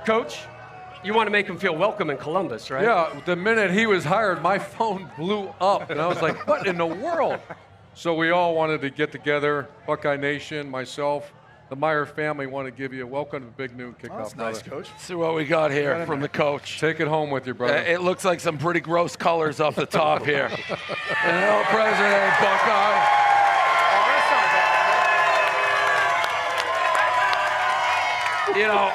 Coach, you want to make him feel welcome in Columbus, right? Yeah, the minute he was hired, my phone blew up, and I was like, what in the world? So we all wanted to get together, Buckeye Nation, myself, the Meyer family want to give you a welcome to the Big Noon Kickoff. Oh, that's nice, Coach. See what we got here from the coach. Take it home with you, brother. It looks like some pretty gross colors off the top here. And El President Buckeye. You know,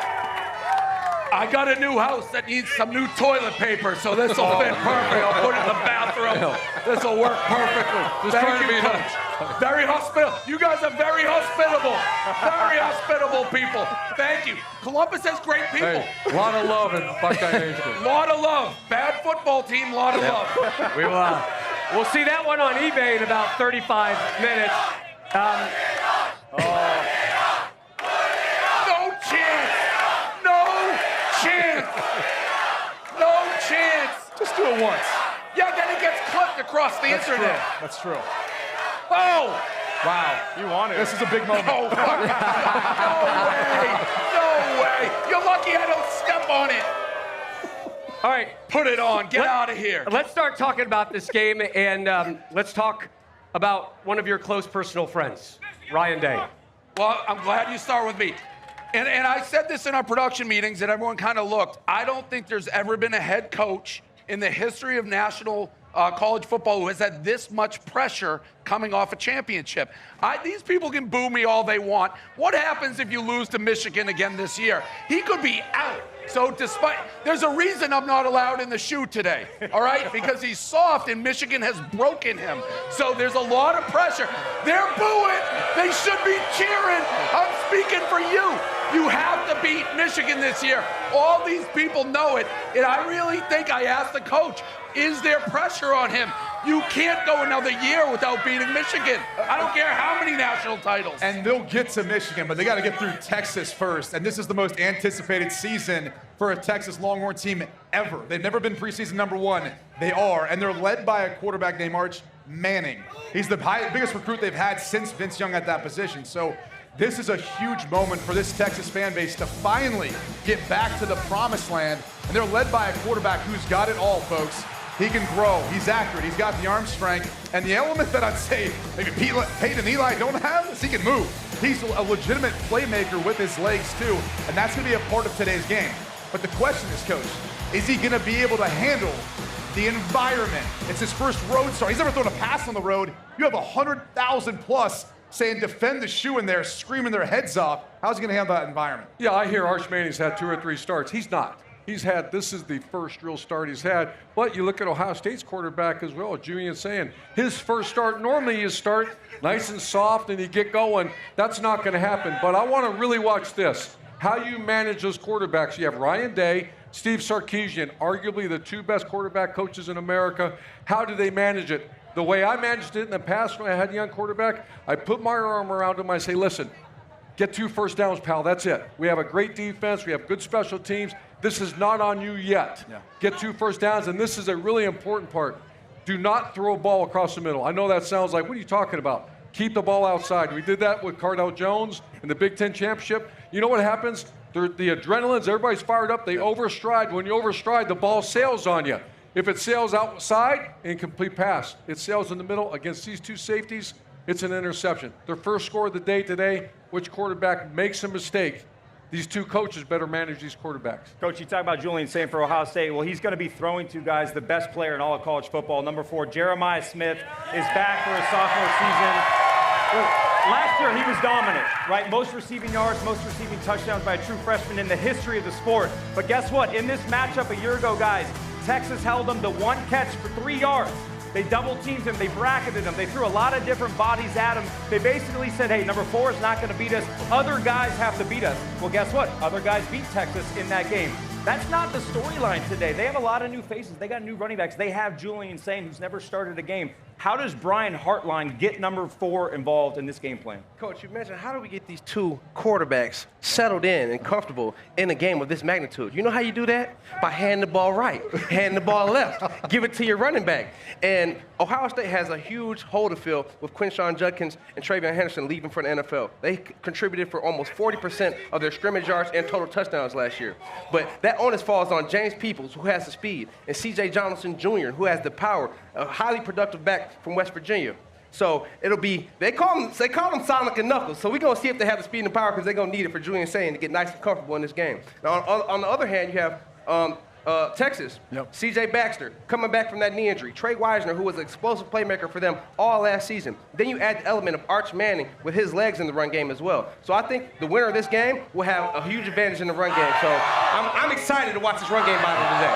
I got a new house that needs some new toilet paper, so this will fit perfect. I'll put it in the bathroom. This will work perfectly. Just trying to be Coach. nice. Very hospitable. You guys are very hospitable. Very hospitable people. Thank you. Columbus has great people. Hey, a lot of love in Buckeye Nation. Lot of love. Bad football team, lot of love. We'll see that one on eBay in about 35 minutes. No chance. No chance. No chance. Just do it once. Yeah, then it gets clipped across the internet. That's true. Oh! Wow. You want it. This is a big moment. No way. No way. You're lucky I don't step on it. All right. Put it on. Get out of here. Let's start talking about this game, and let's talk about one of your close personal friends, Ryan Day. Well, I'm glad you start with me. And I said this in our production meetings, and everyone kind of looked. I don't think there's ever been a head coach in the history of national college football who has had this much pressure coming off a championship. These people can boo me all they want. What happens if you lose to Michigan again this year? He could be out. So there's a reason I'm not allowed in the shoe today, all right? Because he's soft and Michigan has broken him. So there's a lot of pressure. They're booing. They should be cheering. I'm speaking for you. You have to beat Michigan this year. All these people know it. And I really think I asked the coach, is there pressure on him? You can't go another year without beating Michigan. I don't care how many national titles. And they'll get to Michigan, but they got to get through Texas first. And this is the most anticipated season for a Texas Longhorn team ever. They've never been preseason number one. They are, and they're led by a quarterback named Arch Manning. He's the biggest recruit they've had since Vince Young at that position. So this is a huge moment for this Texas fan base to finally get back to the promised land. And they're led by a quarterback who's got it all, folks. He can grow, he's accurate, he's got the arm strength, and the element that I'd say maybe Peyton and Eli don't have is he can move. He's a legitimate playmaker with his legs too, and that's gonna be a part of today's game. But the question is, Coach, is he gonna be able to handle the environment? It's his first road start. He's never thrown a pass on the road. You have 100,000 plus saying defend the shoe in there, screaming their heads off. How's he gonna handle that environment? Yeah, I hear Arch Manning's had 2 or 3 starts. He's not. This is the first real start he's had. But you look at Ohio State's quarterback as well, Julian's saying, his first start, normally you start nice and soft and you get going. That's not going to happen. But I want to really watch this. How you manage those quarterbacks. You have Ryan Day, Steve Sarkisian, arguably the 2 best quarterback coaches in America. How do they manage it? The way I managed it in the past when I had a young quarterback, I put my arm around him. I say, listen, get 2 first downs, pal. That's it. We have a great defense. We have good special teams. This is not on you yet. Yeah. Get 2 first downs, and this is a really important part. Do not throw a ball across the middle. I know that sounds like, what are you talking about? Keep the ball outside. We did that with Cardell Jones in the Big Ten Championship. You know what happens? The adrenaline's, everybody's fired up. They overstride. When you overstride, the ball sails on you. If it sails outside, incomplete pass. It sails in the middle against these 2 safeties, it's an interception. Their first score of the day today, which quarterback makes a mistake? These 2 coaches better manage these quarterbacks. Coach, you talk about Julian saying for Ohio State. Well, he's going to be throwing 2 guys, the best player in all of college football. Number 4, Jeremiah Smith is back for his sophomore season. Last year, he was dominant, right? Most receiving yards, most receiving touchdowns by a true freshman in the history of the sport. But guess what? In this matchup a year ago, guys, Texas held him to 1 catch for 3 yards. They double-teamed him. They bracketed him. They threw a lot of different bodies at him. They basically said, hey, number 4 is not going to beat us. Other guys have to beat us. Well, guess what? Other guys beat Texas in that game. That's not the storyline today. They have a lot of new faces. They got new running backs. They have Julian Sain, who's never started a game. How does Brian Hartline get number 4 involved in this game plan? Coach, you mentioned how do we get these two quarterbacks settled in and comfortable in a game of this magnitude? You know how you do that? By handing the ball right, handing the ball left, give it to your running back. And Ohio State has a huge hole to fill with Quinshawn Judkins and Travion Henderson leaving for the NFL. They contributed for almost 40% of their scrimmage yards and total touchdowns last year. But that onus falls on James Peoples, who has the speed, and C.J. Johnson Jr., who has the power, a highly productive back from West Virginia. So it'll be, they call them Sonic and Knuckles. So we're going to see if they have the speed and the power because they're going to need it for Julian Sayin to get nice and comfortable in this game. Now, on the other hand, you have Texas, C.J. Baxter, coming back from that knee injury. Trey Wisner, who was an explosive playmaker for them all last season. Then you add the element of Arch Manning with his legs in the run game as well. So I think the winner of this game will have a huge advantage in the run game. So I'm excited to watch this run game battle today.